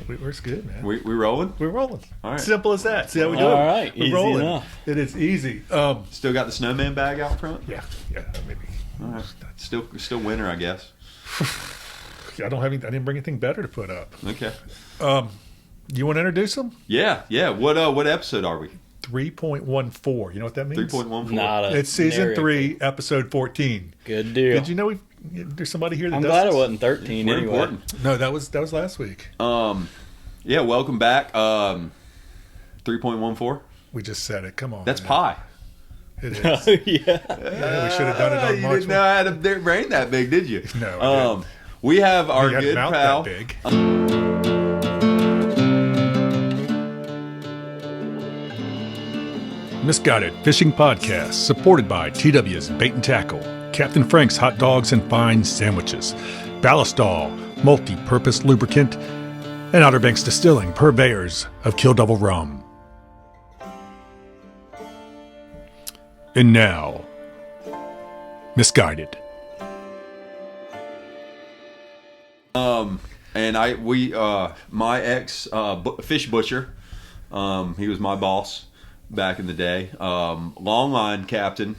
We're good, man. We rolling? We're rolling. All right. Simple as that. See how we do it? All right. We're Easy rolling. enough. It is easy. Still got the snowman bag out front? Yeah, maybe. All right. Still winter, I guess. I didn't bring anything better to put up. Okay. You want to introduce them? Yeah. What episode are we? 3.14. You know what that means? 3.14. It's season 3, episode 14. Good deal. Did you know there's somebody here that I'm does glad this? it wasn't 13 We're anyway. important. No, that was last week. Yeah, welcome back. 3.14. We just said it. Come on. That's man. pi. It is. Yeah. Yeah, we should have done it on You March didn't know I had a brain that big, did you? No, I didn't. We have our You had a good mouth pal. that big. Misguided Fishing Podcast, supported by TW's Bait and Tackle, Captain Frank's Hot Dogs and Fine Sandwiches, Ballastol, Multi-Purpose Lubricant, and Outer Banks Distilling, purveyors of Kill Devil Rum. And now, Misguided. And my ex fish butcher, he was my boss back in the day. Long line captain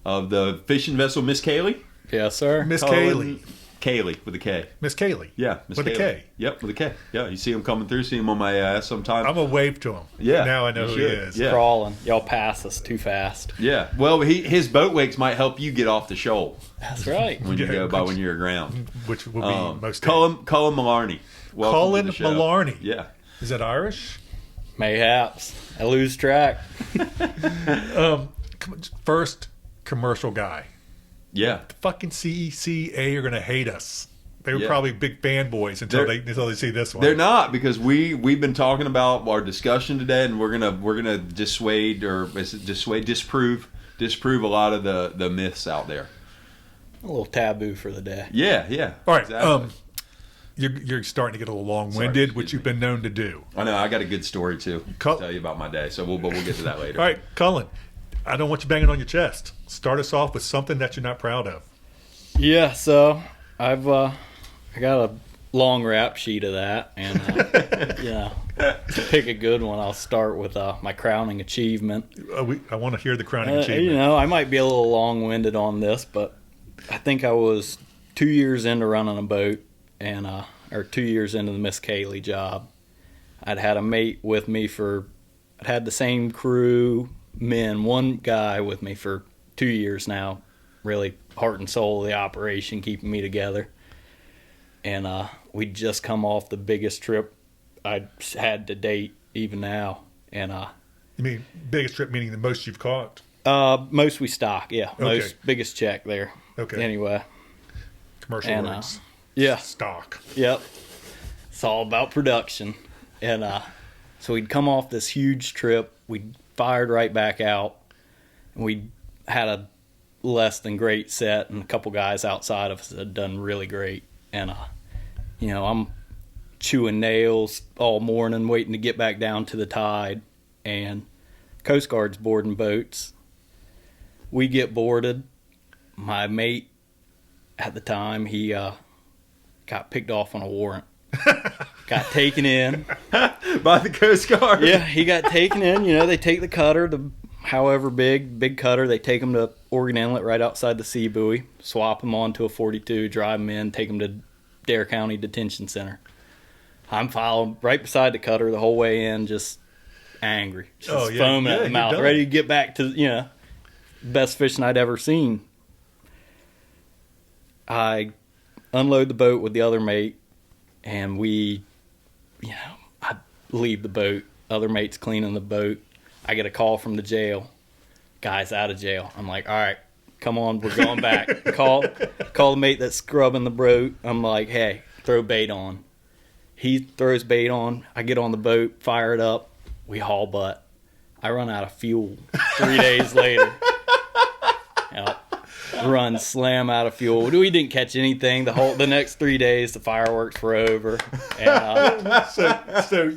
of the fishing vessel Miss Kayleigh. Yes, sir. Miss Cullen- Kayleigh. Kayleigh with a K. Miss Kayleigh. Yeah, Miss With a Kayleigh. K. Yep, with a K. Yeah, you see him coming through, see him on my ass sometimes. I'm going to wave to him. Yeah, Now I know you who he should. is. Yeah. Crawling. Y'all pass us too fast. Yeah. Well, his boat wakes might help you get off the shoal That's right. when you Yeah, go by when you're aground. Which will be most Cullen Malarney. Welcome Cullen to the show. Malarney. Yeah. Is that Irish? Mayhaps. I lose track. First commercial guy. Yeah. Fucking CECA are going to hate us. They were Yeah. probably big fanboys until they see this one. They're not, because we've been talking about our discussion today, and we're gonna dissuade disprove a lot of the myths out there. A little taboo for the day. Yeah. All right. Exactly. You're starting to get a little long-winded, Sorry, which excuse you've been known to do. I know I got a good story too to Cul- tell you about my day, so we'll get to that later. All right, Cullen, I don't want you banging on your chest. Start us off with something that you're not proud of. Yeah, so I got a long rap sheet of that, and to pick a good one, I'll start with my crowning achievement. I want to hear the crowning achievement. I might be a little long-winded on this, but I think I was 2 years into running a boat, and or 2 years into the Miss Kayleigh job. I'd had a mate with me I'd had the same crew, one guy with me for 2 years now, really heart and soul of the operation, keeping me together. And we'd just come off the biggest trip I'd had to date, even now. And You mean biggest trip, meaning the most you've caught? most we stock, yeah. Okay. Biggest check there. Okay. Anyway. Commercial And, words. Yeah. Stock. Yep. It's all about production. And so we'd come off this huge trip. We'd fired right back out. And we had a less than great set, and a couple guys outside of us had done really great. And, I'm chewing nails all morning waiting to get back down to the tide. And Coast Guard's boarding boats. We get boarded. My mate at the time, he got picked off on a warrant. Got taken in. By the Coast Guard. Yeah, he got taken in. They take the cutter, however big cutter, they take him to Oregon Inlet right outside the sea buoy, swap him onto a 42, drive him in, take him to Dare County Detention Center. I'm following right beside the cutter the whole way in, just angry, just foaming at the mouth, ready to get back to, best fishing I'd ever seen. I unload the boat with the other mate, and I leave the boat. Other mate's cleaning the boat. I get a call from the jail. Guy's out of jail. I'm like, all right, come on, we're going back. Call the mate that's scrubbing the boat. I'm like, hey, throw bait on. He throws bait on. I get on the boat, fire it up. We haul butt. I run out of fuel 3 days later. Run slam out of fuel. We didn't catch anything. The next 3 days, the fireworks were over. And, So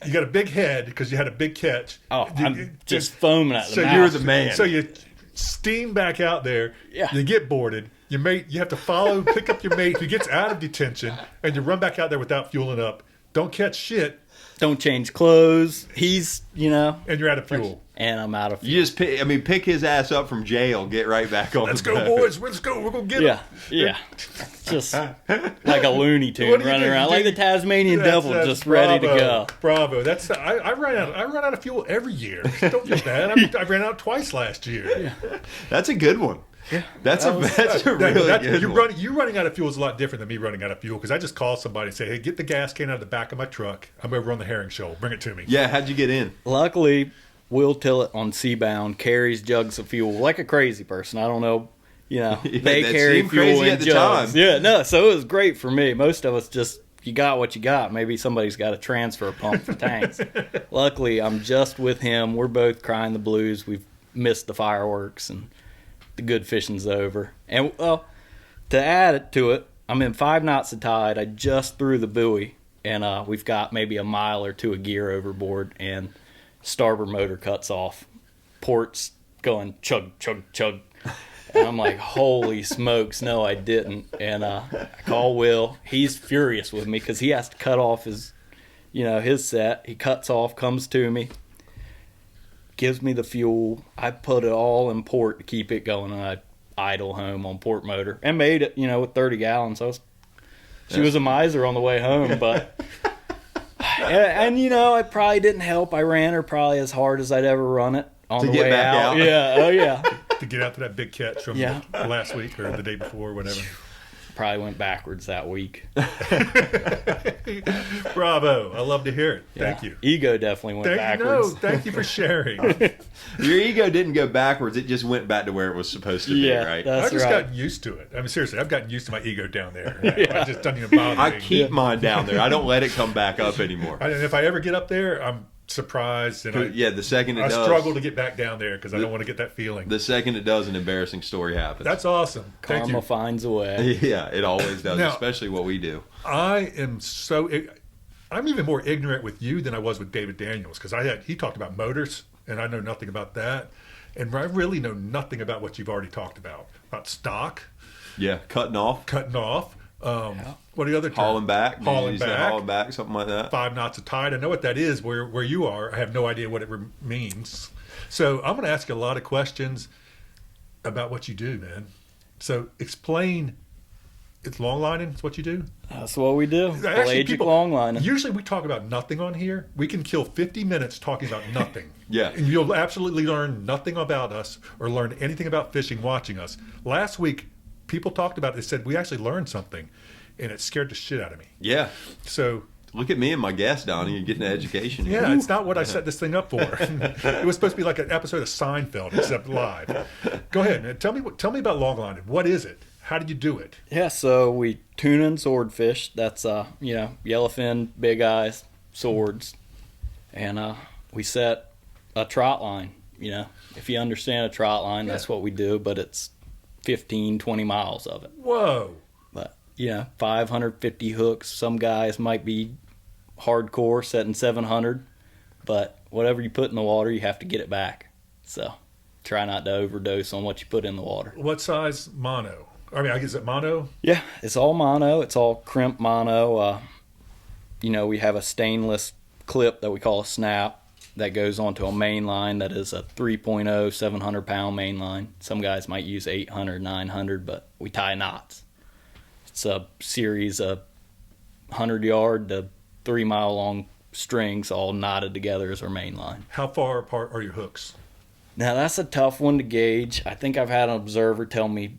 you got a big head because you had a big catch. I'm just foaming at the So mouth. you're the man. So you steam back out there. Yeah. You get boarded. Your mate, you have to pick up your mate who gets out of detention, and you run back out there without fueling up don't catch shit, don't change clothes. He's, and you're out of fuel. And I'm out of fuel. You just pick his ass up from jail, get right back on. Let's the go, boat. boys. Let's go. We're going to get him. Yeah. Just like a Looney Tune What do you running do? around, like the Tasmanian devil, That's just ready to go. Bravo. That's I run out of fuel every year. Don't get that. I ran out twice last year. That's a good one. Yeah. That's a really good one. You running out of fuel is a lot different than me running out of fuel, because I just call somebody and say, hey, get the gas can out of the back of my truck. I'm over on the herring shoal. Bring it to me. Yeah, how'd you get in? Luckily, Will Tillett on Seabound carries jugs of fuel like a crazy person. I don't know, they that carry seemed fuel crazy in at the jugs. time. Yeah, no, so it was great for me. Most of us just, you got what you got. Maybe somebody's got a transfer pump for tanks. Luckily, I'm just with him. We're both crying the blues. We've missed the fireworks, and the good fishing's over. And to add to it, I'm in 5 knots of tide. I just threw the buoy, and we've got maybe a mile or two of gear overboard, and starboard motor cuts off. Port's going chug, chug, chug. And I'm like, holy smokes, no, I didn't. And I call Will. He's furious with me because he has to cut off his set. He cuts off, comes to me, gives me the fuel. I put it all in port to keep it going, and I idle home on port motor and made it, with 30 gallons. She was a miser on the way home, but and it probably didn't help. I ran her probably as hard as I'd ever run it on the way out. Yeah, oh yeah. To get out to that big catch from last week or the day before, whatever. Probably went backwards that week. Bravo. I love to hear it. Thank you. Ego definitely went backwards. Thank you for sharing. Your ego didn't go backwards. It just went back to where it was supposed to be, right? I've just gotten used to it. I mean, seriously, I've gotten used to my ego down there. I just doesn't even bother me. I keep mine down there. I don't let it come back up anymore. And if I ever get up there, I'm surprised. And the second it does. I struggle to get back down there because I don't want to get that feeling. The second it does, an embarrassing story happens. That's awesome. Thank Karma you. finds a way. Yeah, it always does, Now, especially what we do. I'm even more ignorant with you than I was with David Daniels, because he talked about motors, and I know nothing about that. And I really know nothing about what you've already talked about stock. Yeah, cutting off. What are the other terms? Hauling back, something like that. 5 knots of tide. I know what that is. Where you are, I have no idea what it means. So I'm going to ask you a lot of questions about what you do, man. So explain. It's long lining. It's what you do. That's what we do. Pelagic long lining. Usually we talk about nothing on here. We can kill 50 minutes talking about nothing. Yeah. And you'll absolutely learn nothing about us or learn anything about fishing watching us. Last week, people talked about it. They said we actually learned something, and it scared the shit out of me. Yeah. So look at me and my guest, Donnie. You're getting an education here. yeah, it's not what I set this thing up for. It was supposed to be like an episode of Seinfeld, except live. Go ahead, man. Tell me about long lining. What is it? How did you do it? Yeah, so we tuna and swordfish. That's yellowfin, big eyes, swords, and we set a trot line. If you understand a trot line, that's what we do. But it's 15, 20 miles of it. Whoa. But 550 hooks. Some guys might be hardcore setting 700, but whatever you put in the water, you have to get it back. So try not to overdose on what you put in the water. What size mono? I mean, is it mono? Yeah, it's all mono. It's all crimp mono. We have a stainless clip that we call a snap that goes onto a main line that is a 3.0 700-pound main line. Some guys might use 800, 900, but we tie knots. It's a series of 100-yard to 3-mile-long strings all knotted together as our main line. How far apart are your hooks? Now, that's a tough one to gauge. I think I've had an observer tell me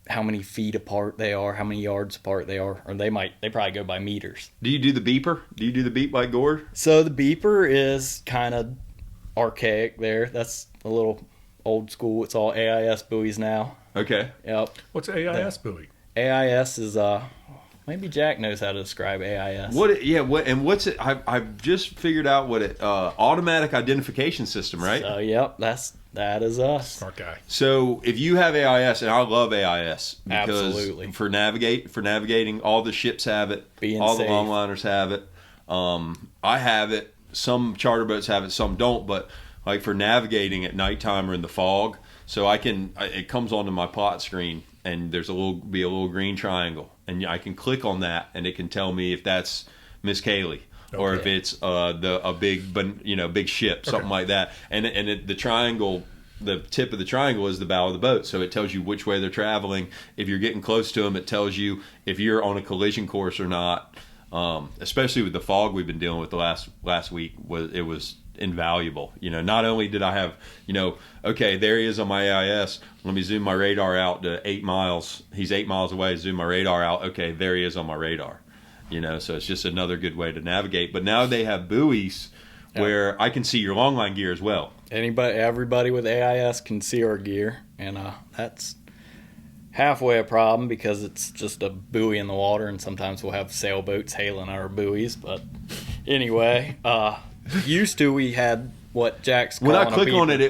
how many feet apart they are, how many yards apart they are, or they probably go by meters. Do you do the beeper? Do you do the beep like Gord? So the beeper is kind of archaic there. That's a little old school. It's all AIS buoys now. Okay. Yep. What's an AIS buoy? AIS is maybe Jack knows how to describe AIS. What's it? I've just figured out what it automatic identification system, right? So yep, that is us. Smart guy. So if you have AIS, and I love AIS because absolutely for navigating, all the ships have it, all safe. The longliners have it. I have it. Some charter boats have it, some don't. But like for navigating at nighttime or in the fog, so it comes onto my plot screen, and there's a little green triangle, and I can click on that, and it can tell me if that's Miss Kayleigh. or if it's a big ship, something like that. And the triangle. The tip of the triangle is the bow of the boat, so it tells you which way they're traveling. If you're getting close to them, it tells you if you're on a collision course or not. Especially with the fog we've been dealing with the last week, it was invaluable. Not only did I have, okay, there he is on my AIS. Let me zoom my radar out to 8 miles. He's 8 miles away. Zoom my radar out. Okay, there he is on my radar. So it's just another good way to navigate. But now they have buoys where I can see your longline gear as well. Everybody with AIS can see our gear, and that's halfway a problem because it's just a buoy in the water, and sometimes we'll have sailboats hailing our buoys. But anyway, used to we had what Jack's calling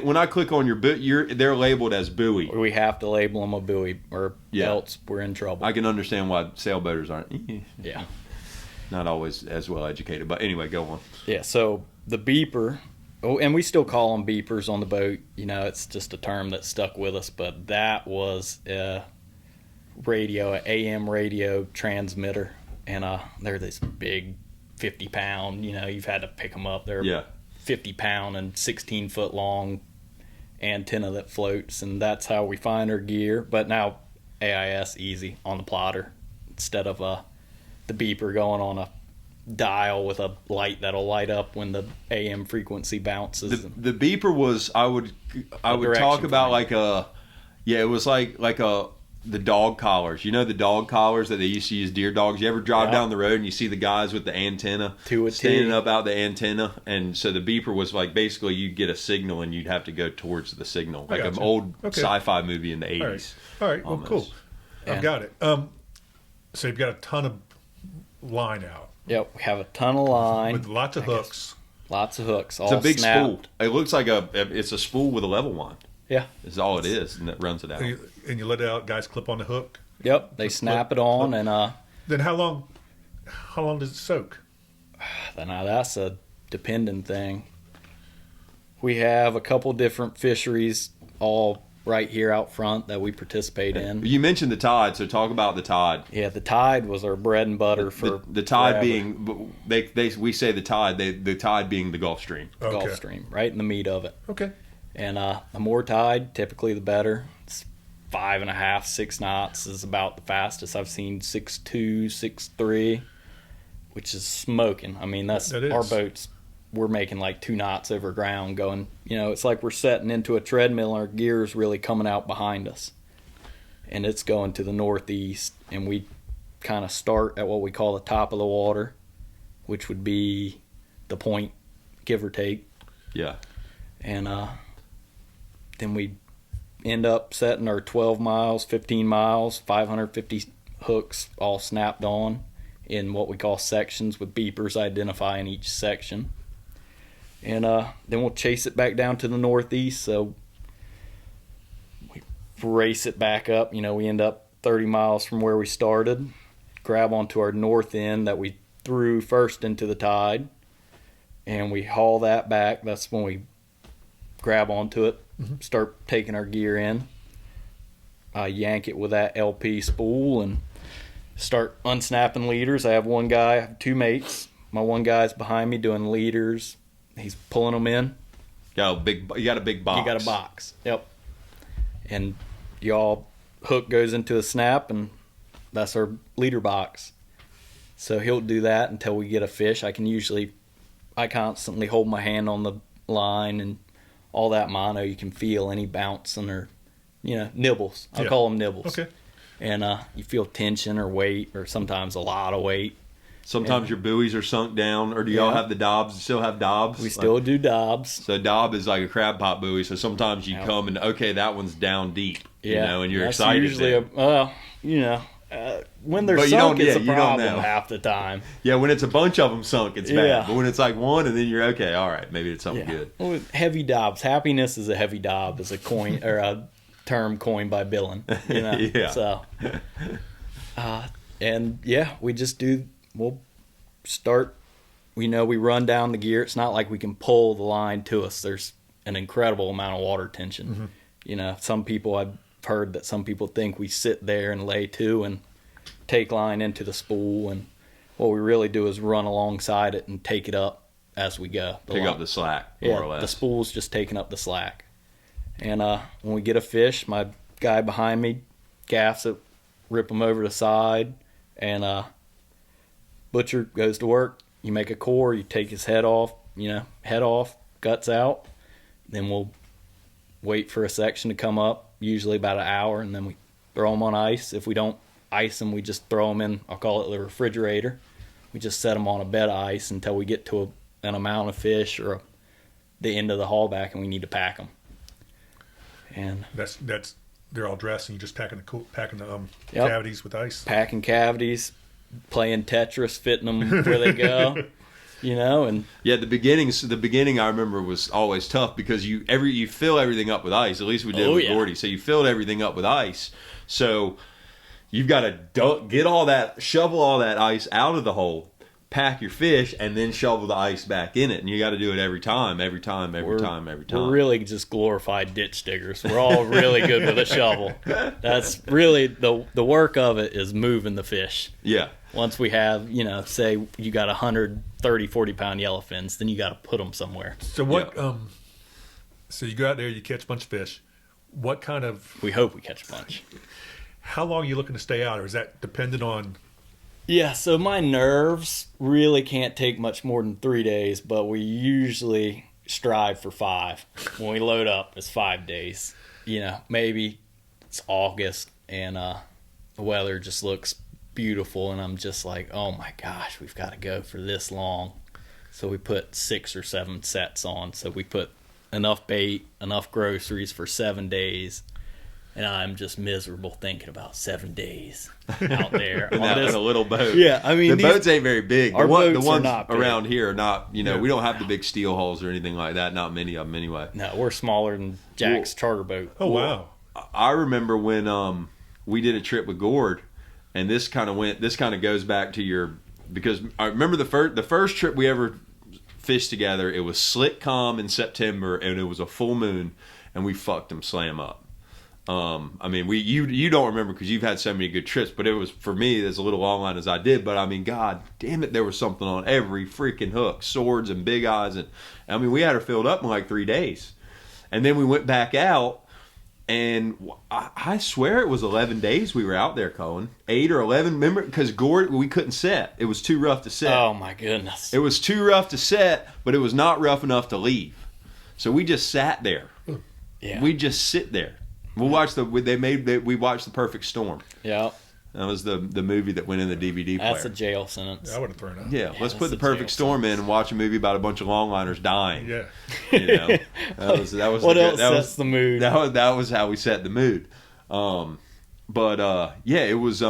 when I click on your buoy, they're labeled as buoy. We have to label them a buoy, or else we're in trouble. I can understand why sailboaters aren't. Yeah, not always as well educated, but anyway, go on. Yeah, so the beeper. Oh, and we still call them beepers on the boat. It's just a term that stuck with us. But that was an AM radio transmitter. And they're this big 50-pound, you've had to pick them up. They're 50-pound and 16-foot long antenna that floats. And that's how we find our gear. But now AIS easy on the plotter instead of the beeper going on a dial with a light that'll light up when the AM frequency bounces. The beeper was I would talk about it was like the dog collars. The dog collars that they used to use deer dogs. You ever drive down the road and you see the guys with the antenna standing up out the antenna? And so the beeper was like basically you'd get a signal and you'd have to go towards the signal, like an old sci-fi movie in the 80s. All right. Well, cool. I've got it. So you've got a ton of line out. Yep, we have a ton of line. With lots of hooks. Lots of hooks. It's a big spool. It looks like it's a spool with a level line. Yeah. Is all it is, and it runs it out. And you let it out, guys clip on the hook? Yep, they snap it on. And then how long does it soak? Now that's a dependent thing. We have a couple different fisheries all right here out front that we participate in. You mentioned the tide, so talk about the tide. Yeah, the tide was our bread and butter for the tide being we say the tide being the Gulf Stream. Okay. Gulf Stream, right in the meat of it. Okay. And the more tide, typically the better. It's 5.5, 6 knots is about the fastest I've seen. 6.2, 6.3, which is smoking. I mean, that's our boats. We're making like 2 knots over ground going, it's like we're setting into a treadmill and our gear's really coming out behind us. And it's going to the northeast, and we kind of start at what we call the top of the water, which would be the point, give or take. Yeah. And then we end up setting our 12 miles, 15 miles, 550 hooks all snapped on in what we call sections with beepers identifying each section. And then we'll chase it back down to the northeast. So we race it back up. We end up 30 miles from where we started, grab onto our north end that we threw first into the tide, and we haul that back. That's when we grab onto it, start taking our gear in, yank it with that LP spool, and start unsnapping leaders. I have 2 mates. My one guy's behind me doing leaders. He's pulling them in. You got a big box. You got a box. Yep. And hook goes into a snap, and that's our leader box. So he'll do that until we get a fish. I constantly hold my hand on the line and all that mono. You can feel any bouncing or, nibbles. I'll call them nibbles. Okay. And you feel tension or weight, or sometimes a lot of weight. Sometimes your buoys are sunk down, or do y'all have the dobs? Still have dobs? We still do dobs. So dob is like a crab pot buoy. So sometimes you come and that one's down deep, and you're that's excited. Usually, when they're sunk, it's a problem half the time. Yeah, when it's a bunch of them sunk, it's bad. But when it's like one, and then you're okay, all right, maybe it's something good. Well, heavy dobs. Happiness is a heavy dob is a coin or a term coined by Billin. Yeah. So, we just do. We'll start, we run down the gear. It's not like we can pull the line to us. There's an incredible amount of water tension. I've heard that some people think we sit there and lay to and take line into the spool, and what we really do is run alongside it and take it up as we go. Pick up the slack, more or less. The spool's just taking up the slack. And when we get a fish, my guy behind me gaffs it, rip them over the side, and butcher goes to work. You make a core, you take his head off, guts out. Then we'll wait for a section to come up, usually about an hour, and then we throw them on ice. If we don't ice them, we just throw them in, I'll call it the refrigerator. We just set them on a bed of ice until we get to an amount of fish or the end of the haul back, and we need to pack them. And that's they're all dressed, and you're just packing the Yep. cavities with ice. Packing cavities, playing Tetris, fitting them where they go, and Yeah, the beginning I remember was always tough because you fill everything up with ice. At least we did with Gordy. So you filled everything up with ice. So you've got to shovel all that ice out of the hole, pack your fish, and then shovel the ice back in it. And you got to do it every time. We're really just glorified ditch diggers. We're all really good with a shovel. That's really the work of it, is moving the fish. Yeah. Once we have, say you got 130, 40-pound yellowfins, then you got to put them somewhere. So what? So you go out there, you catch a bunch of fish. What kind of? We hope we catch a bunch. How long are you looking to stay out, or is that dependent on? Yeah, so my nerves really can't take much more than 3 days, but we usually strive for 5. When we load up, it's 5 days. Maybe it's August and the weather just looks beautiful, and I'm just like, oh my gosh, we've got to go for this long. So we put 6 or 7 sets on. So we put enough bait, enough groceries for 7 days. And I'm just miserable thinking about 7 days out there on in a little boat. Yeah, I mean, the boats ain't very big. The ones are not big. Around here are not. We don't have the big steel hulls or anything like that. Not many of them anyway. No, we're smaller than Jack's charter boat. Oh wow! I remember when we did a trip with Gord, and this kind of goes back to because I remember the first trip we ever fished together. It was slick calm in September, and it was a full moon, and we fucked them slam up. I mean, you don't remember because you've had so many good trips, but it was, for me, as a little long line as I did. But I mean, God damn it, there was something on every freaking hook, swords and big eyes, and I mean, we had her filled up in like 3 days, and then we went back out, and I swear it was 11 days we were out there, Cullen. 8 or 11. Remember, because Gord, we couldn't set. It was too rough to set. Oh my goodness! It was too rough to set, but it was not rough enough to leave. So we just sat there. Yeah, we just sit there. We watched we watched The Perfect Storm. Yeah. That was the movie that went in the DVD player. That's a jail sentence. I would have thrown up. Yeah, let's put The Perfect Storm in and watch a movie about a bunch of longliners dying. Yeah. That was what else sets the mood? That was how we set the mood. It was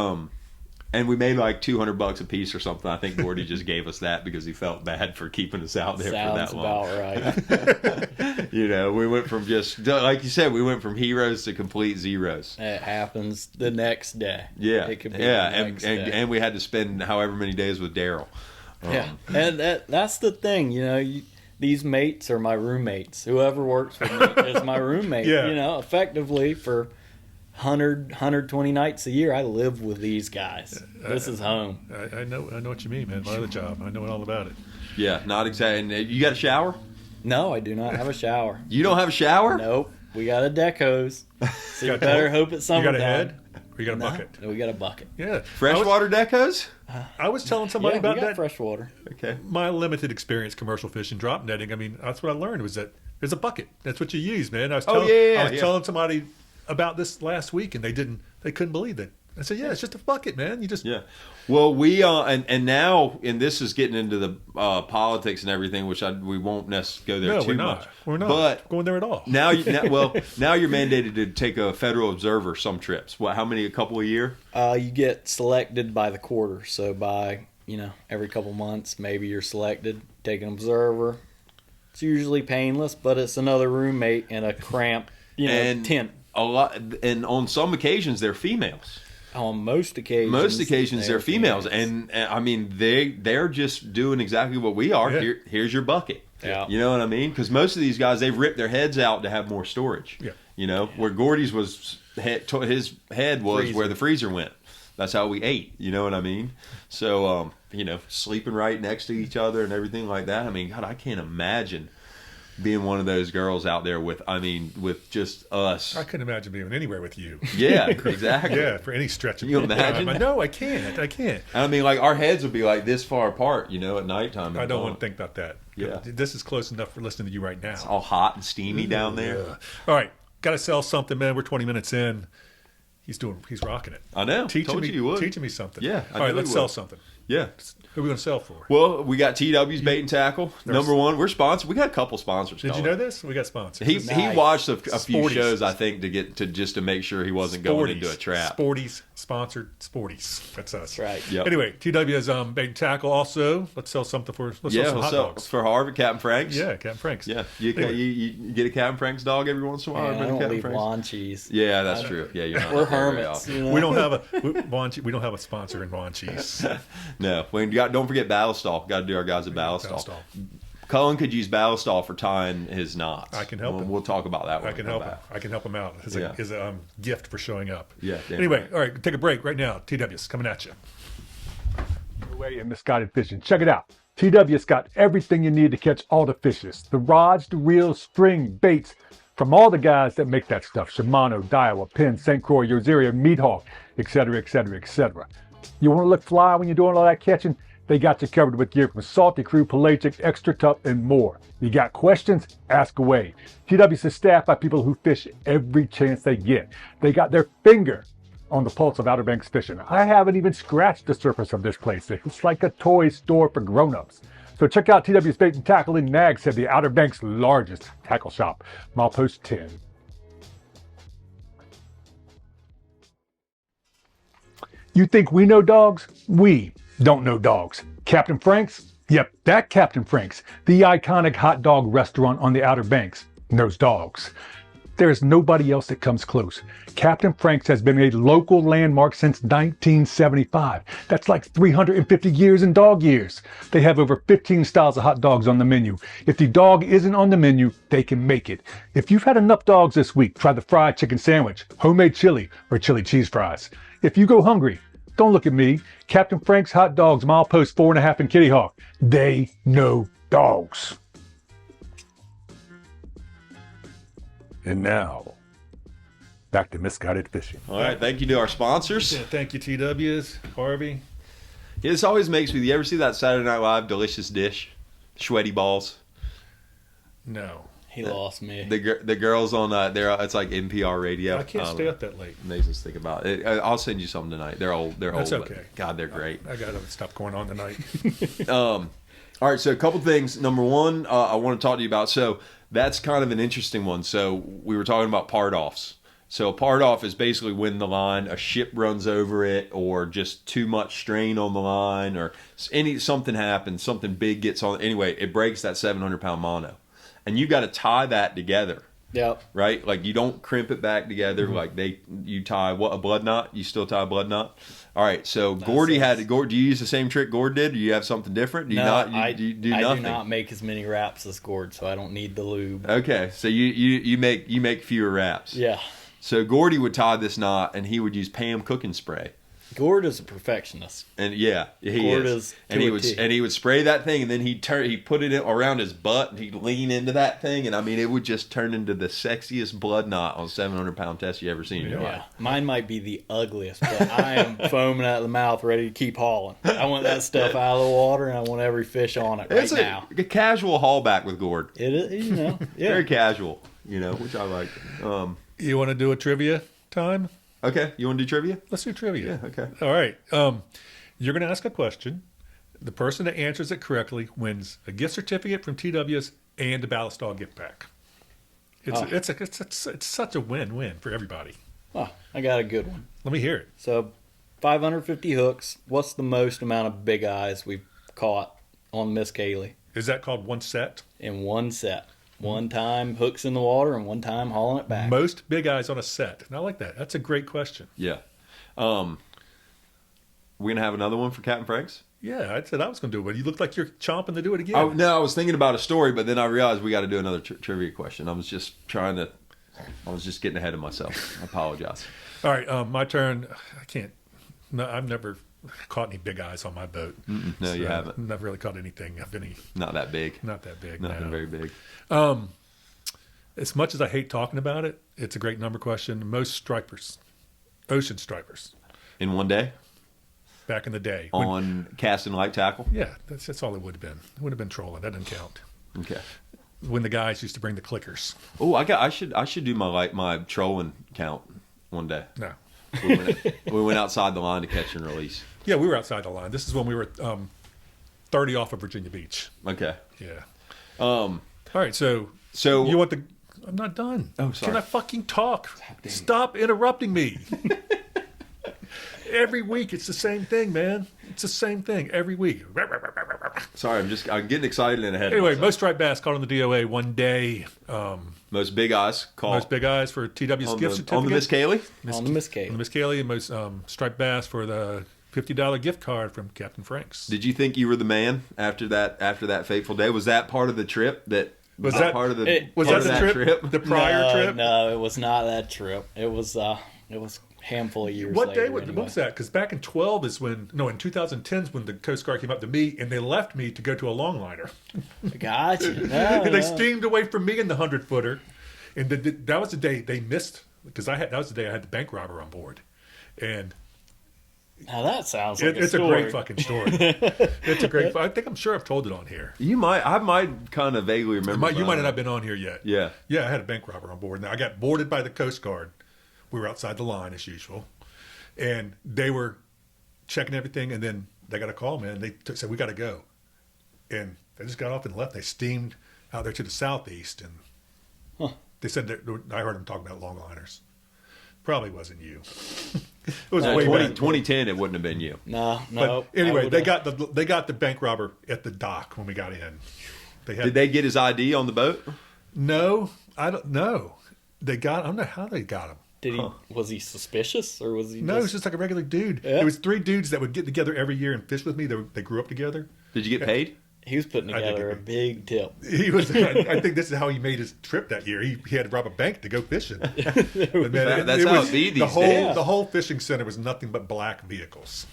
and we made like $200 a piece or something. I think Gordy just gave us that because he felt bad for keeping us out there for that long. Sounds about right. We went from just, like you said, we went from heroes to complete zeros. It happens the next day. Yeah, it could be and we had to spend however many days with Daryl. And that's the thing, these mates are my roommates. Whoever works with me is my roommate. Yeah. Effectively for 120 nights a year, I live with these guys. This is home. I know what you mean, man. My other job, I know all about it. Yeah, not exactly. You got a shower? No, I do not have a shower. You don't have a shower? Nope. We got a deck hose. So you better hope it's summertime. You got a head? Or you got a bucket? No, we got a bucket. Yeah. Freshwater deck hose? I was telling somebody about we got that. fresh water. Okay. My limited experience commercial fishing, drop netting, I mean, that's what I learned was that there's a bucket. That's what you use, man. I was telling somebody about this last week, and they couldn't believe it. I said, yeah, it's just a bucket, man. You just... Yeah. Well, we, and now, and this is getting into the politics and everything, which we won't necessarily go there too much. We're not but going there at all. Now you're mandated to take a federal observer some trips. What, how many, a couple a year? You get selected by the quarter. So by, every couple months, maybe you're selected, take an observer. It's usually painless, but it's another roommate in a cramped, tent. A lot, and on some occasions they're females. On most occasions, they're females, and I mean they're just doing exactly what we are. Yeah. Here's your bucket. Yeah. You know what I mean? Because most of these guys, they've ripped their heads out to have more storage. Yeah. Where Gordy's was his head was freezer. where the freezer went. That's how we ate. You know what I mean? So sleeping right next to each other and everything like that. I mean, God, I can't imagine being one of those girls out there with just us. I couldn't imagine being anywhere with you. Yeah, exactly. Yeah, for any stretch of you imagine? No, I can't. I mean, like, our heads would be like this far apart, at nighttime. I don't want to think about that. Yeah. This is close enough for listening to you right now. It's all hot and steamy down there. Yeah. All right, got to sell something, man. We're 20 minutes in. He's rocking it. I know. Told you would. Teaching me something. Yeah. All right, let's sell something. Yeah. Who are we going to sell for? Well, we got TW's Bait and Tackle. Number one, we're sponsored. We got a couple sponsors. Did you know this? We got sponsors. He watched a few shows, I think, to make sure he wasn't going into a trap. Sporties sponsored Sporties. That's us. That's right. Yep. Anyway, TW's Bait and Tackle. Also, let's sell something for. Let's sell some hot dogs for Harvard, Captain Frank's. Yeah, Captain Frank's. Yeah, you get a Captain Frank's dog every once in a while. Man, I don't leave lawn cheese. Yeah, that's true. Yeah, you're not. We're hermits. We don't have a sponsor in lawn cheese. No, don't forget Ballastall. Got to do our guys at Ballastall. Cullen could use Ballastall for tying his knots. I can help him. We'll talk about that. I can help him out. As a gift for showing up. Yeah. Anyway, all right, take a break right now. TW's coming at you. No way in misguided fishing. Check it out. TW's got everything you need to catch all the fishes. The rods, the reels, string, baits, from all the guys that make that stuff. Shimano, Daiwa, Penn, St. Croix, Yoseria, Meat Hawk, etc., etc., etc. You want to look fly when you're doing all that catching? They got you covered with gear from Salty Crew, Pelagic, Extra Tough, and more. You got questions? Ask away. TW's is staffed by people who fish every chance they get. They got their finger on the pulse of Outer Banks fishing. I haven't even scratched the surface of this place. It's like a toy store for grown-ups. So check out TW's Bait and Tackle in Nags Head, the Outer Banks' largest tackle shop. Milepost 10. You think we know dogs? We don't know dogs. Captain Frank's? Yep, that Captain Frank's, the iconic hot dog restaurant on the Outer Banks, knows dogs. There's nobody else that comes close. Captain Frank's has been a local landmark since 1975. That's like 350 years in dog years. They have over 15 styles of hot dogs on the menu. If the dog isn't on the menu, they can make it. If you've had enough dogs this week, try the fried chicken sandwich, homemade chili, or chili cheese fries. If you go hungry, don't look at me. Captain Frank's Hot Dogs, Milepost 4.5 in Kitty Hawk. They know dogs. And now, back to misguided fishing. All right, thank you to our sponsors. Yeah, thank you, TW's, Harvey. Yeah, this always makes me. You ever see that Saturday Night Live delicious dish, sweaty balls? No. He lost me. The girls on it's like NPR radio. I can't stay up that late. Makes us think about it. I'll send you some tonight. They're old. That's old. okay. God, they're great. I gotta stop going on tonight. All right, so a couple things. Number one, I want to talk to you about. So that's kind of an interesting one. So we were talking about part offs. So a part off is basically when the line, a ship runs over it, or just too much strain on the line, or something happens, something big gets on. Anyway, it breaks that 700-pound mono, and you got to tie that together. Yep. Right? Like, you don't crimp it back together. Mm-hmm. Like you tie a blood knot. You still tie a blood knot. All right. So Gordy do you use the same trick Gord did? Do you have something different? Do you not? I do nothing. Do not make as many wraps as Gord, so I don't need the lube. Okay. So you make fewer wraps. Yeah. So Gordy would tie this knot, and he would use Pam cooking spray. Gord is a perfectionist. And yeah, Gord is and he would spray that thing, and then he put it around his butt, and he'd lean into that thing, and I mean, it would just turn into the sexiest blood knot on a 700-pound test you ever seen in your life. Mine might be the ugliest, but I am foaming at the mouth, ready to keep hauling. I want that stuff out of the water, and I want every fish on it now. A casual haulback with Gord. It is, yeah. Very casual, which I like. You want to do a trivia time? Okay, you want to do trivia? Let's do trivia. Yeah, okay. All right. You're going to ask a question. The person that answers it correctly wins a gift certificate from TW's and a Ballast Dog gift pack. It's such a win-win for everybody. Oh, I got a good one. Let me hear it. So, 550 hooks. What's the most amount of big eyes we've caught on Miss Kayleigh? Is that called one set? In one set. One time hooks in the water and one time hauling it back. Most big eyes on a set. And I like that. That's a great question. Yeah. We're going to have another one for Captain Frank's? Yeah, I said I was going to do it, but you look like you're chomping to do it again. No, I was thinking about a story, but then I realized we got to do another trivia question. I was just getting ahead of myself. I apologize. All right, my turn. I can't. No, I've never caught any big eyes on my boat. No, you haven't. Never really caught anything of any. Not that big. Not that big. Nothing no. very big. As much as I hate talking about it, it's a great number question. Most stripers, ocean stripers, In one day? back in the day. On casting light tackle? Yeah, that's all it would have been. It would have been trolling. That doesn't count. Okay. When the guys used to bring the clickers. Oh, I should do my trolling count one day. No. We went outside the line to catch and release. Yeah, we were outside the line. This is when we were 30 off of Virginia Beach. Okay. Yeah. All right, so you want the... I'm not done. Oh, sorry. Can I fucking talk? Stop interrupting me. Every week it's the same thing, man. It's the same thing every week. Sorry, I'm getting excited and ahead. Anyway, most striped bass caught on the DOA one day. Most big eyes caught. Most big eyes for TW's on gift the, certificate. on the Miss Kayleigh? On the Miss Kayleigh. On the Miss Kayleigh, and most striped bass for the $50 gift card from Captain Frank's. Did you think you were the man after that fateful day? Was that part of the trip? Was that part of the was part that of the trip? The prior trip? No, it was not that trip. It was a handful of years What later. day was that? Because back in 2010 is when the Coast Guard came up to me and they left me to go to a longliner. Gotcha. And they steamed away from me in the 100-footer. And that was the day they missed, because that was the day I had the bank robber on board. And Now that sounds like it's a great fucking story. It's a great. I think I'm sure I've told it on here. I might kind of vaguely remember. You might not have been on here yet. Yeah. Yeah, I had a bank robber on board. Now, I got boarded by the Coast Guard. We were outside the line as usual. And they were checking everything, and then they got a call, man. They said, we got to go. And they just got off and left. They steamed out there to the southeast, and they said, I heard them talking about longliners. Probably wasn't you. It was way back. 2010, it wouldn't have been you. No. But anyway, they got the bank robber at the dock when we got in. Did they get his ID on the boat? No, I don't know. I don't know how they got him. Was he suspicious, or was he? No, it was just like a regular dude. Yeah. It was 3 dudes that would get together every year and fish with me. They grew up together. Did you get paid? He was putting together a big tip. He was. I think this is how he made his trip that year. He had to rob a bank to go fishing. But man, That's how it be these days. The whole fishing center was nothing but black vehicles.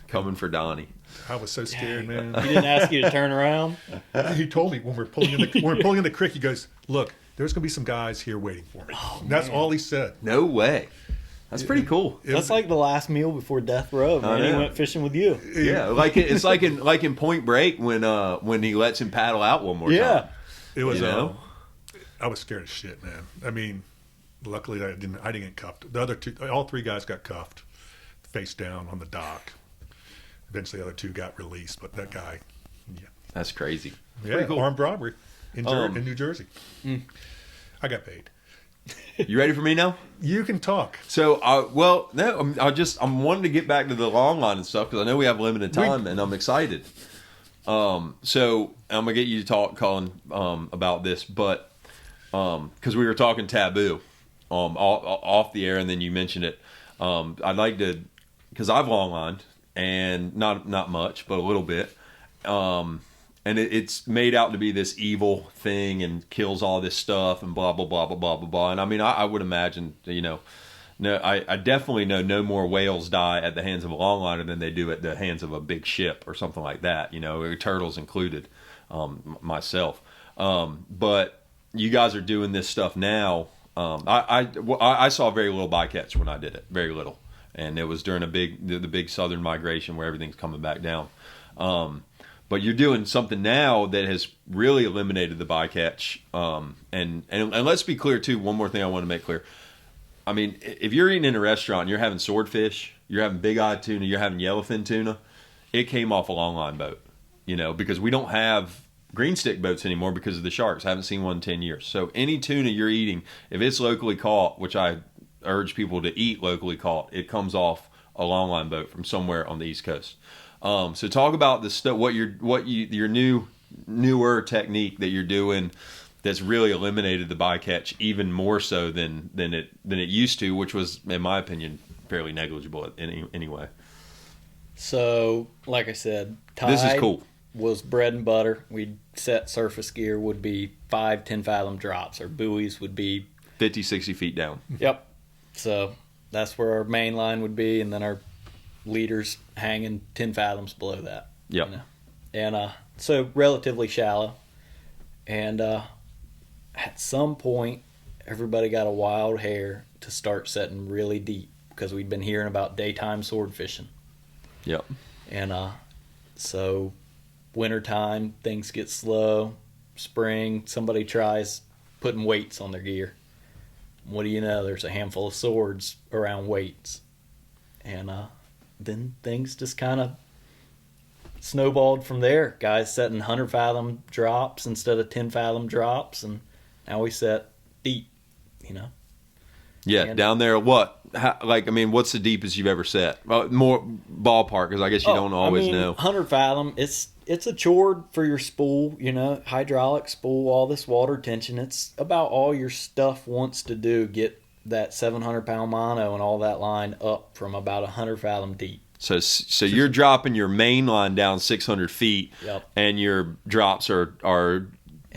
Coming for Donnie. I was so scared, man. He didn't ask you to turn around. He told me when we're pulling in the creek. He goes, "Look, there's going to be some guys here waiting for me." That's all he said. No way. That's pretty cool. That's like the last meal before death row. Man, he went fishing with you. Yeah, it's like in Point Break when he lets him paddle out one more time. It was. I was scared as shit, man. I mean, luckily I didn't get cuffed. All 3 guys got cuffed, face down on the dock. Eventually, the other 2 got released, but that guy, That's crazy. yeah, cool. Armed robbery in New Jersey. I got paid. You ready for me now? You can talk. So, I'm wanting to get back to the long line and stuff because I know we have limited time and I'm excited. So I'm gonna get you to talk, Cullen, about this, but because we were talking taboo, off the air, and then you mentioned it. I'd like to, because I've long lined and not much, but a little bit. And it's made out to be this evil thing and kills all this stuff and blah, blah, blah, blah, blah, blah, blah. And I mean, I would imagine, I definitely know no more whales die at the hands of a longliner than they do at the hands of a big ship or something like that, turtles included, myself. But you guys are doing this stuff now. I saw very little bycatch when I did it, very little. And it was during the big southern migration where everything's coming back down. But you're doing something now that has really eliminated the bycatch. And let's be clear, too, one more thing I want to make clear. I mean, if you're eating in a restaurant and you're having swordfish, you're having big-eyed tuna, you're having yellowfin tuna, it came off a longline boat, because we don't have green stick boats anymore because of the sharks. I haven't seen one in 10 years. So any tuna you're eating, if it's locally caught, which I urge people to eat locally caught, it comes off a longline boat from somewhere on the East Coast. So talk about the stuff, your newer technique that you're doing that's really eliminated the bycatch even more so than it used to, which was, in my opinion, fairly negligible anyway. So, like I said, this is cool. Was bread and butter. We'd set surface gear would be 5-10 fathom drops. Our buoys would be 50-60 feet down. Yep. So that's where our main line would be, and then our leaders hanging 10 fathoms below that. Yep. You know? And so relatively shallow. And at some point, everybody got a wild hair to start setting really deep because we'd been hearing about daytime sword fishing. Yep. And so wintertime, things get slow. Spring, somebody tries putting weights on their gear. What do you know? There's a handful of swords around weights. And then things just kind of snowballed from there. Guys setting 100 fathom drops instead of 10 fathom drops. And now we set deep, you know. Yeah, And down there, what? What's the deepest you've ever set? Well, more ballpark, because I guess you don't always know. 100 fathom, it's a chore for your spool, you know, hydraulic spool, all this water tension. It's about all your stuff wants to do, get that 700-pound mono and all that line up from about 100 fathom deep. So you're dropping your main line down 600 feet, Yep. and your drops are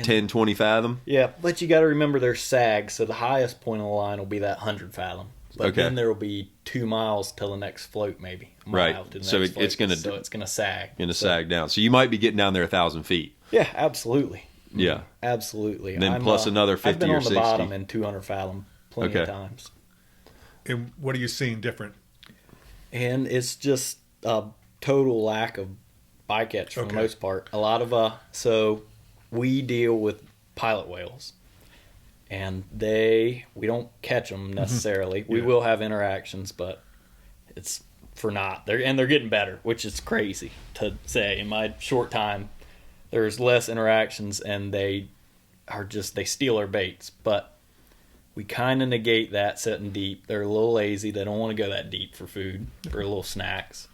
10, 20 fathom? Yeah, but you got to remember there's sags, so the highest point on the line will be that 100 fathom. But Okay. then there will be 2 miles till the next float, maybe. A mile Right. to the So next it's float. gonna- So it's gonna sag. Sag down. So you might be getting down there 1,000 feet. Yeah, absolutely. Yeah. Absolutely. Then plus another 50 I've been or on the 60. bottom in 200 fathom plenty of Okay. times. And what are you seeing different? And it's just a total lack of bycatch for the Okay. most part. A lot of so we deal with pilot whales, and we don't catch them necessarily. We Yeah. will have interactions, but it's for not. They're getting better, which is crazy to say. In my short time, there's less interactions, and they steal our baits, but. We kind of negate that setting deep. They're a little lazy. They don't want to go that deep for food, for little snacks.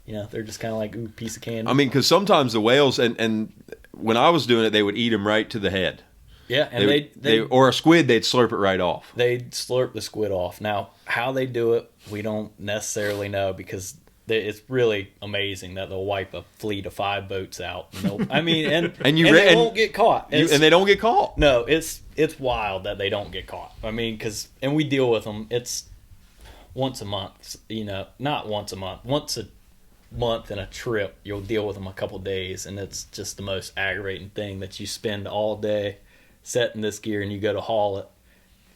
You know, they're just kind of like, ooh, piece of candy. I mean, because sometimes the whales, and when I was doing it, they would eat them right to the head. Yeah, and they or a squid, they'd slurp it right off. they'd slurp the squid off. Now, how they do it, we don't necessarily know because it's really amazing that they'll wipe a fleet of 5 boats out. And they won't get caught. And they don't get caught. No, it's wild that they don't get caught. I mean, and we deal with them. It's once a month, you know, not once a month. Once a month in a trip, you'll deal with them a couple days, and it's just the most aggravating thing that you spend all day setting this gear and you go to haul it.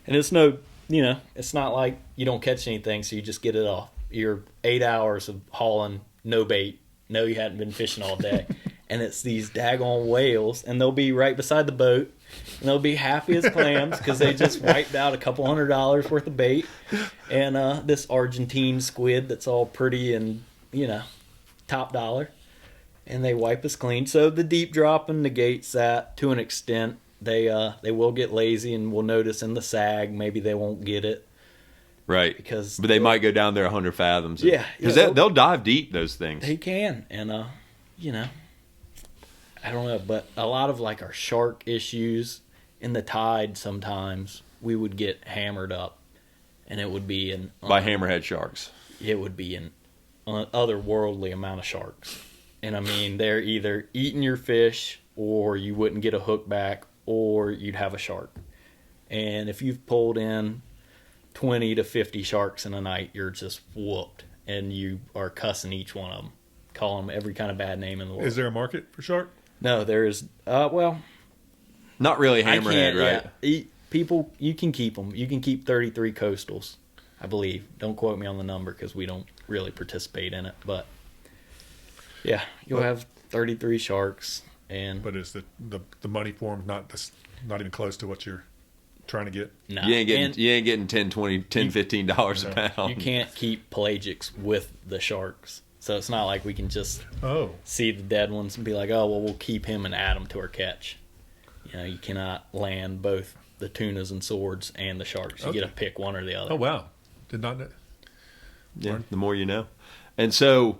And it's it's not like you don't catch anything, so you just get it off. You're 8 hours of hauling no bait. No, you hadn't been fishing all day. And it's these daggone whales, and they'll be right beside the boat, and they'll be happy as clams because they just wiped out a couple $100 worth of bait. And this Argentine squid that's all pretty and, you know, top dollar. And they wipe us clean. So the deep dropping negates that to an extent. They will get lazy and will notice in the sag maybe they won't get it. Right. But they might go down there 100 fathoms. Yeah. Because they'll dive deep, those things. They can. And, you know, I don't know. But a lot of like our shark issues in the tide sometimes we would get hammered up. And it would be by hammerhead sharks. It would be an otherworldly amount of sharks. And I mean, they're either eating your fish or you wouldn't get a hook back or you'd have a shark. And if you've pulled in 20 to 50 sharks in a night, you're just whooped, and you are cussing each one of them, calling them every kind of bad name in the world. Is there a market for shark? No, there is. Well, not really hammerhead, right? Yeah. People, you can keep them. You can keep 33 coastals, I believe. Don't quote me on the number because we don't really participate in it. But yeah, you'll have 33 sharks, But is the money for them not even close to what you're trying to get? No. You ain't getting $10, $20, $10, $15 a pound. You can't keep pelagics with the sharks. So it's not like we can just see the dead ones and be like, oh, well, we'll keep him and add him to our catch. You know, you cannot land both the tunas and swords and the sharks. You get to pick one or the other. Oh, wow. Did not know. Yeah, the more you know. And so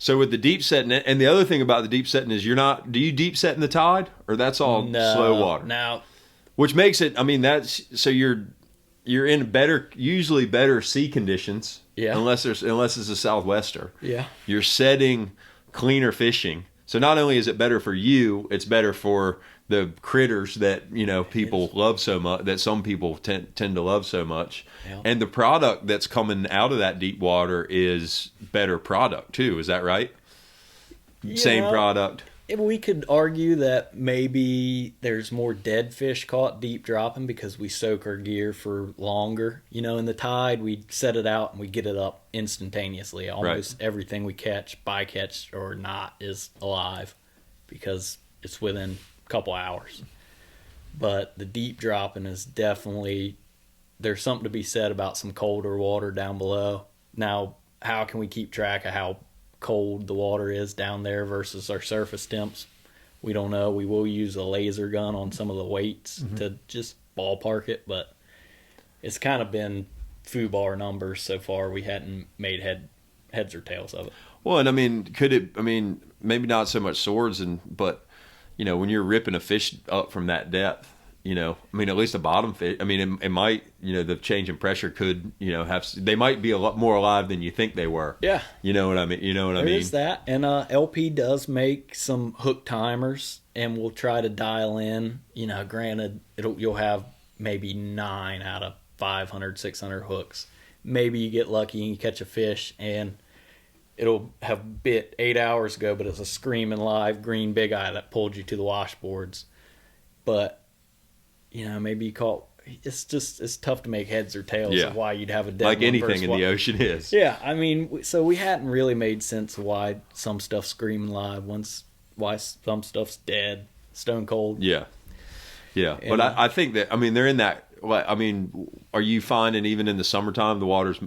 with the deep setting, and the other thing about the deep setting is do you deep set in the tide, or that's all slow water? Now, which makes it, I mean, so you're in usually better sea conditions. Yeah. Unless it's a southwester. Yeah. You're setting cleaner fishing. So not only is it better for you, it's better for the critters that, you know, people love so much, that some people tend to love so much. Yeah. And the product that's coming out of that deep water is better product too. Is that right? Same product. We could argue that maybe there's more dead fish caught deep dropping because we soak our gear for longer. You know, in the tide, we set it out and we get it up instantaneously. Almost everything we catch, bycatch or not, is alive because it's within a couple hours. But the deep dropping is definitely, there's something to be said about some colder water down below. Now, how can we keep track of how cold the water is down there versus our surface temps? We don't know. We will use a laser gun on some of the weights to just ballpark it, but it's kind of been foobar numbers so far. We hadn't made heads or tails of it. Well, and I mean, maybe not so much swords, but you know, when you're ripping a fish up from that depth, you know, I mean, at least a bottom fish, I mean, it might, you know, the change in pressure could, you know, they might be a lot more alive than you think they were. Yeah. You know what I mean? There is that. And LP does make some hook timers, and we'll try to dial in, you know, granted, you'll have maybe 9 out of 500, 600 hooks. Maybe you get lucky and you catch a fish, and it'll have bit 8 hours ago, but it's a screaming live green big eye that pulled you to the washboards. But, you know, maybe you caught, it's tough to make heads or tails of why you'd have a dead like one anything in the ocean is. Yeah, I mean, so we hadn't really made sense of why some stuff's screaming live, why some stuff's dead, stone cold. Yeah. But I think that, I mean, they're in that, I mean, are you finding even in the summertime the water's,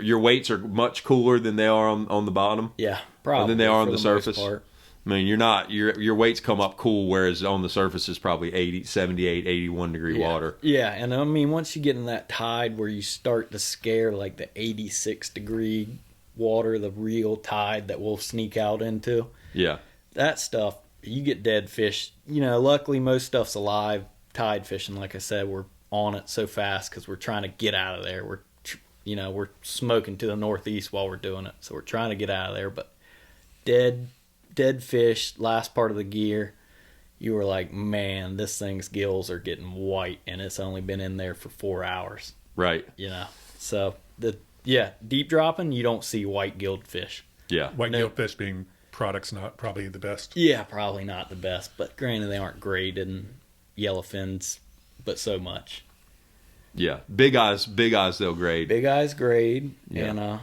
your weights are much cooler than they are on the bottom? Yeah, probably. Than they are on the surface? I mean, your weights come up cool, whereas on the surface is probably 78, 81 degree water. Yeah, and I mean, once you get in that tide where you start to scare like the 86 degree water, the real tide that we'll sneak out into. Yeah. That stuff, you get dead fish. You know, luckily most stuff's alive. Tide fishing, like I said, we're on it so fast because we're trying to get out of there. We're smoking to the northeast while we're doing it, so we're trying to get out of there. But dead fish, last part of the gear, you were like, man, this thing's gills are getting white, and it's only been in there for 4 hours. Right. You know, so deep dropping, you don't see white gilled fish. Yeah. White gilled fish being products not probably the best. Yeah, probably not the best, but granted they aren't graded and yellowfins, but so much. Yeah, big eyes they'll grade. Big eyes grade, and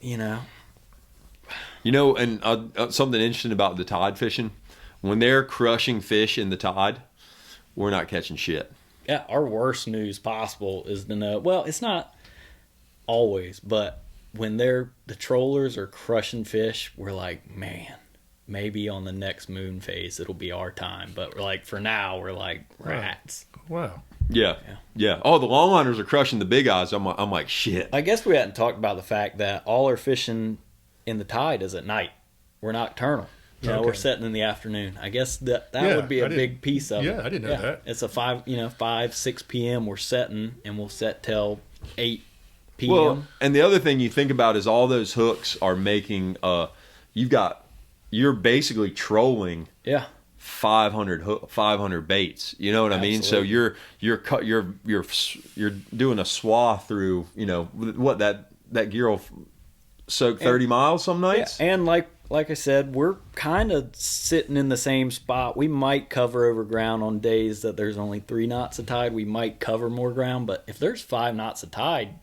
you know, and something interesting about the tide fishing, when they're crushing fish in the tide, we're not catching shit. Yeah, our worst news possible is to know. Well, it's not always, but when the trollers are crushing fish, we're like, man, maybe on the next moon phase it'll be our time. But we're like, for now, we're like rats. Wow. Yeah. Oh, the longliners are crushing the big eyes. I'm like, shit. I guess we hadn't talked about the fact that all our fishing in the tide is at night. We're nocturnal. You know, we're setting in the afternoon. I guess that would be a big piece of it. Yeah, I didn't know that. It's a 5, 6 p.m. we're setting, and we'll set till 8 p.m. Well, and the other thing you think about is all those hooks are making. You're basically trolling. 500 baits. You know what I mean? So you're doing a swath through, you know, what that gear will soak 30 miles some nights. Yeah. And like I said, we're kind of sitting in the same spot. We might cover over ground on days that there's only 3 knots of tide. We might cover more ground, but if there's 5 knots of tide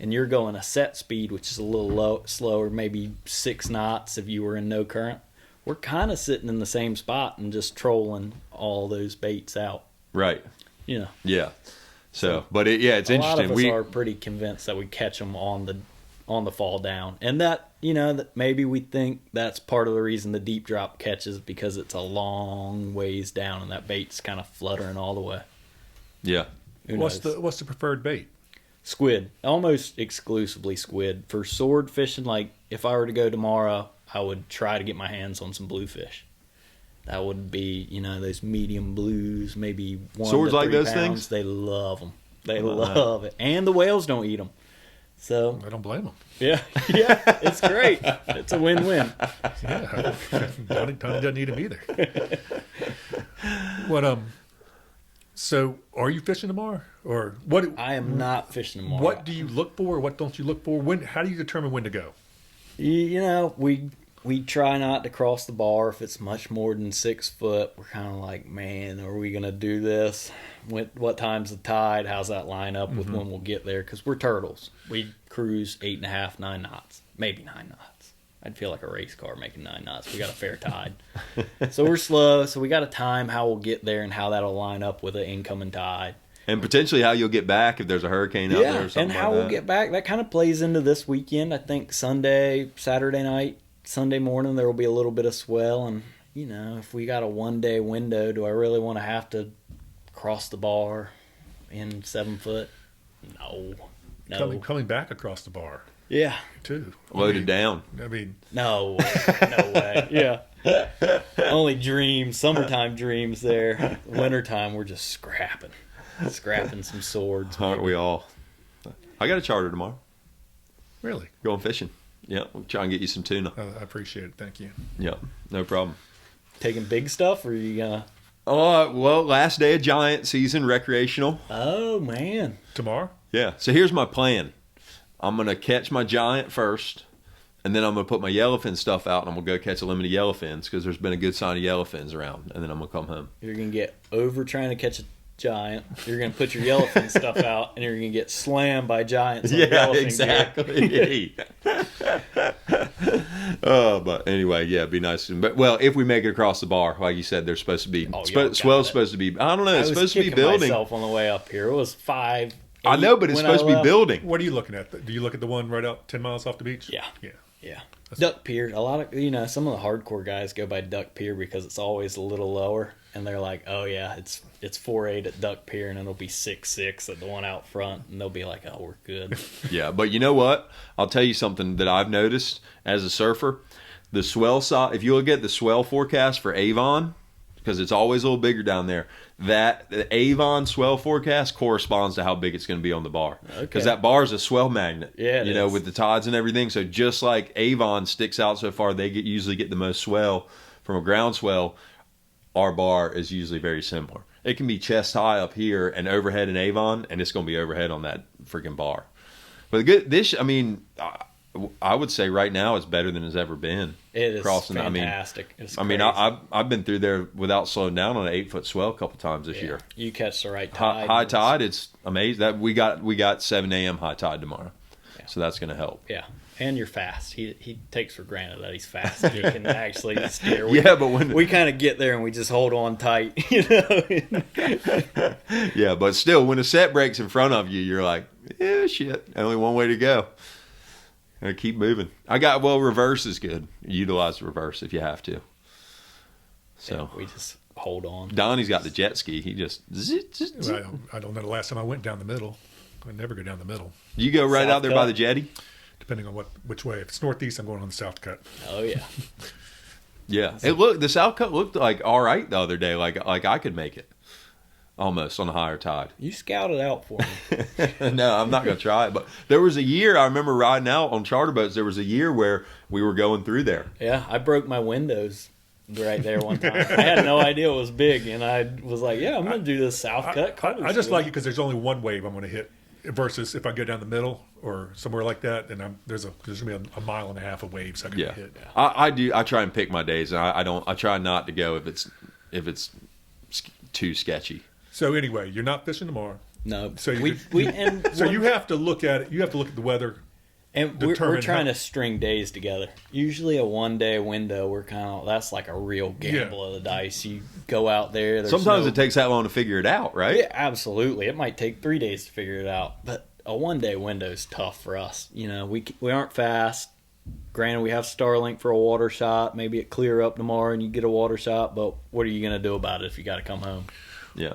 and you're going a set speed, which is a little slower, maybe 6 knots if you were in no current, we're kind of sitting in the same spot and just trolling all those baits out. Right. You know. Yeah. So, but it's interesting. A lot of us are pretty convinced that we catch them on the fall down, and that, you know, that maybe we think that's part of the reason the deep drop catches, because it's a long ways down and that bait's kind of fluttering all the way. Yeah. What's the preferred bait? Squid. Almost exclusively squid. For sword fishing, like if I were to go tomorrow, I would try to get my hands on some bluefish. That would be, you know, those medium blues, maybe 1 Swords to 3 like those pounds. things? They love them. They love it. And the whales don't eat them. So I don't blame them. yeah, it's great. It's a win-win. Yeah, Donnie doesn't need them either. What So, are you fishing tomorrow, or what? I am not fishing tomorrow. What do you look for, or what don't you look for? How do you determine when to go? You know, we try not to cross the bar if it's much more than 6 foot. We're kind of like, man, are we gonna do this? What time's the tide? How's that line up with when we'll get there? Because we're turtles. We cruise 8.5, 9 knots, maybe 9 knots. I'd feel like a race car making 9 knots. We got a fair tide, so we're slow. So we got to time how we'll get there and how that'll line up with the incoming tide. And potentially how you'll get back if there's a hurricane out there or something and how like we'll that. get back. That kind of plays into this weekend. I think Saturday night, Sunday morning, there will be a little bit of swell. And, you know, if we got a 1-day window, do I really want to have to cross the bar in 7 foot? No. Coming back across the bar, Yeah. too. Loaded down. I mean, No way. Yeah. Only dreams, summertime dreams there. Wintertime, we're just scrapping some swords. Aren't we all? I got a charter tomorrow. really, Going fishing. Yeah, we'll try and get you some tuna. I appreciate it. Thank you. Yeah, no problem. Taking big stuff, or are you gonna? Well, last day of giant season, recreational. Oh man. Tomorrow? Yeah. So here's my plan. I'm gonna catch my giant first, and then I'm gonna put my yellowfin stuff out, and I'm gonna go catch a limited yellowfins because there's been a good sign of yellowfins around, and then I'm gonna come home. You're gonna get over trying to catch a giant. You're gonna put your yellowfin stuff out, and you're gonna get slammed by giants. On Yeah, yellowfin gear. exactly. But anyway, yeah, it'd be nice. But well, if we make it across the bar, like you said, there's supposed to be swell's supposed to be. I don't know. It's supposed to be building. Myself on the way up here. It was 5. I know, but it's supposed to be building. What are you looking at? Do you look at the one right out 10 miles off the beach? Yeah. Yeah. Yeah. Duck Pier. A lot of some of the hardcore guys go by Duck Pier because it's always a little lower, and they're like, oh yeah, it's 4.8 at Duck Pier, and it'll be 6.6 at the one out front, and they'll be like, oh, we're good. Yeah, but you know what? I'll tell you something that I've noticed as a surfer. The swell size, if you look at the swell forecast for Avon, because it's always a little bigger down there, that the Avon swell forecast corresponds to how big it's going to be on the bar. Because that bar is a swell magnet. Yeah, it is. with the tides and everything. So just like Avon sticks out so far, they usually get the most swell from a ground swell. Our bar is usually very similar. It can be chest high up here and overhead in Avon, and it's going to be overhead on that freaking bar. But I would say right now it's better than it's ever been. It is crossing. fantastic. I've been through there without slowing down on an 8-foot swell a couple times this year. You catch the right tide. High tide, it's amazing. That we got 7 a.m. high tide tomorrow, so that's going to help. Yeah, and you're fast. He takes for granted that he's fast. He can actually steer. But when we kind of get there and we just hold on tight, you know. Yeah, but still, when a set breaks in front of you, you're like, yeah, shit. Only one way to go. Gotta keep moving. Reverse is good. Utilize the reverse if you have to. So we just hold on. Donnie's got the jet ski. He just. I don't know the last time I went down the middle. I never go down the middle. You go right South out there cut. by the jetty? Depending on which way. If it's northeast, I'm going on the south cut. Oh yeah. Yeah. The south cut looked like all right the other day. Like I could make it. Almost on a higher tide. You scout it out for me. No, I'm not going to try it. But there was a year, I remember riding out on charter boats, there was a year where we were going through there. Yeah, I broke my windows right there one time. I had no idea it was big, and I was like, yeah, I'm going to do this south cut. I just like it because there's only one wave I'm going to hit versus if I go down the middle or somewhere like that, then there's going to be a mile and a half of waves I can hit. I do. I try and pick my days, and I try not to go if it's too sketchy. So anyway, you're not fishing tomorrow. No. So you have to look at it. You have to look at the weather. And we're trying to string days together. Usually a 1-day window, that's like a real gamble of the dice. You go out there. Sometimes it takes that long to figure it out, right? Yeah, absolutely. It might take 3 days to figure it out. But a 1-day window is tough for us. You know, we aren't fast. Granted, we have Starlink for a water shot. Maybe it clear up tomorrow and you get a water shot. But what are you going to do about it if you got to come home? Yeah.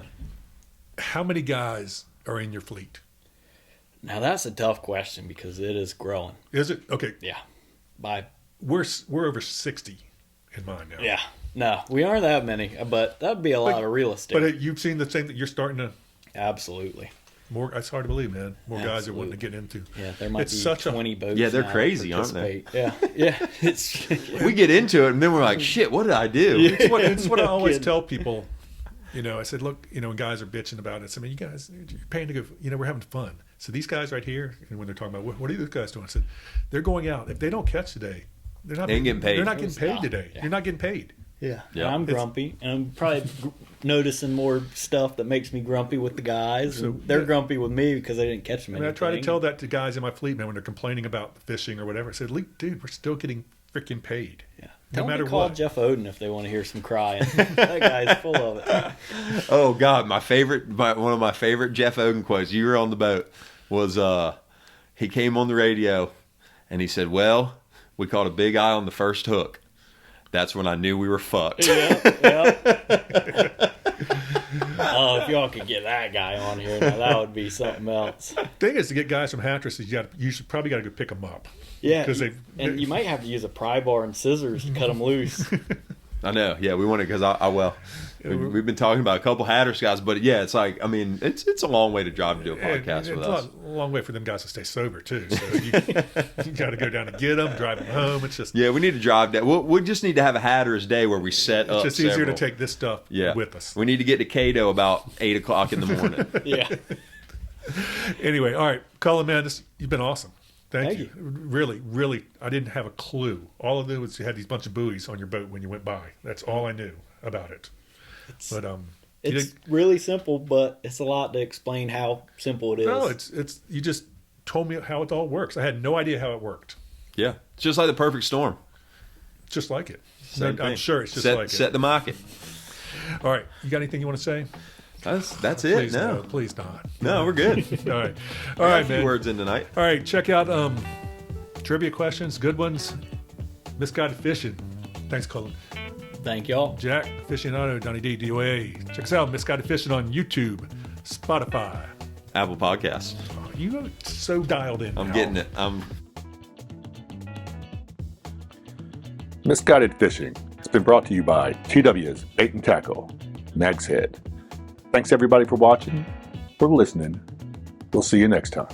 How many guys are in your fleet? Now that's a tough question because it is growing. Is it? Okay. Yeah. We're over 60 in mine now. Yeah. No, we aren't that many, but that'd be a lot of real estate. But you've seen the thing that you're starting to. Absolutely. More. It's hard to believe, man. More guys are wanting to get into. Yeah, there might be such 20 boats. Yeah, they're now crazy, that aren't they? participate. Yeah. It's We get into it, and then we're like, shit, what did I do? It's what I always kidding. tell people. I said, look, when guys are bitching about it, I mean, you guys, you're paying to go. We're having fun. So these guys right here, and when they're talking about what are these guys doing, I said, they're going out. If they don't catch today, they're not They ain't getting paid. They're not getting paid No. today. Yeah. You're not getting paid. Yeah. Yeah. And I'm grumpy, and I'm probably noticing more stuff that makes me grumpy with the guys. So, and they're yeah. grumpy with me because they didn't catch them. I mean, I try to tell that to guys in my fleet, man, when they're complaining about fishing or whatever. I said, dude, we're still getting freaking paid. Yeah. No Tell matter them to call what. Jeff Oden if they want to hear some crying. That guy's full of it. Oh God, one of my favorite Jeff Oden quotes. You were on the boat. Was he came on the radio and he said, "Well, we caught a big eye on the first hook. That's when I knew we were fucked." Yeah. Oh, if y'all could get that guy on here, now that would be something else. Thing is, to get guys from Hatteras, you should probably got to go pick them up. Yeah, 'Cause and you might have to use a pry bar and scissors to cut them loose. I know. Yeah, we want it because we've been talking about a couple Hatteras guys, but yeah, it's like, I mean, it's a long way to drive to do a podcast with us. It's a long way for them guys to stay sober too. So you got to go down and get them, drive them home. It's just Yeah, we need to drive that. We just need to have a Hatteras day where we set up. it's just easier several. to take this stuff with us. We need to get to Cato about 8:00 in the morning. Yeah. Anyway, all right, Cullen, man, you've been awesome. Thank Thank you. Really, really, I didn't have a clue. All I knew was you had these bunch of buoys on your boat when you went by. That's all I knew about it. It's really simple, but it's a lot to explain how simple it is. No, it's you just told me how it all works. I had no idea how it worked. Yeah, it's just like the perfect storm. Just like it. Same I'm thing. sure it's just set, like it. Set the market. All right, you got anything you want to say? That's it. Please No, please not. no, we're good. All right, All all right, right, a few man. words in tonight. All right, check out trivia questions, good ones. Misguided Fishing. Thanks, Cullen. Thank y'all. Jack Aficionado, Donnie D, DOA. Check us out, Misguided Fishing on YouTube, Spotify. Apple Podcasts. Oh, you are so dialed in. I'm now. getting it. Misguided Fishing has been brought to you by TW's Bait and Tackle, Nag's Head. Thanks everybody for watching, for listening. We'll see you next time.